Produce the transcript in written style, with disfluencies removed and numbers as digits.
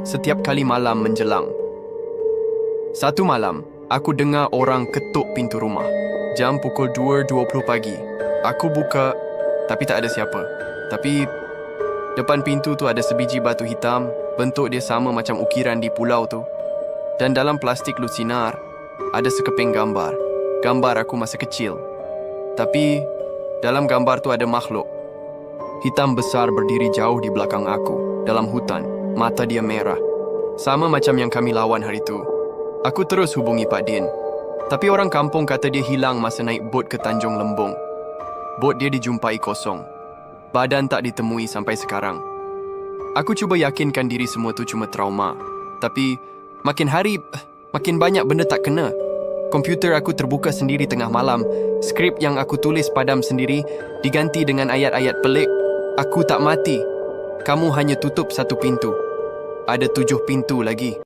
setiap kali malam menjelang. Satu malam, aku dengar orang ketuk pintu rumah. Jam pukul 2.20 pagi. Aku buka, tapi tak ada siapa. Tapi depan pintu tu ada sebiji batu hitam, bentuk dia sama macam ukiran di pulau tu. Dan dalam plastik lusinar, ada sekeping gambar. Gambar aku masa kecil. Tapi dalam gambar tu ada makhluk. Hitam besar berdiri jauh di belakang aku, dalam hutan. Mata dia merah. Sama macam yang kami lawan hari tu. Aku terus hubungi Pak Din. Tapi orang kampung kata dia hilang masa naik bot ke Tanjung Lembung. Bot dia dijumpai kosong. Badan tak ditemui sampai sekarang. Aku cuba yakinkan diri semua tu cuma trauma. Tapi makin hari, makin banyak benda tak kena. Komputer aku terbuka sendiri tengah malam. Skrip yang aku tulis padam sendiri diganti dengan ayat-ayat pelik. Aku tak mati. Kamu hanya tutup satu pintu. Ada 7 pintu lagi.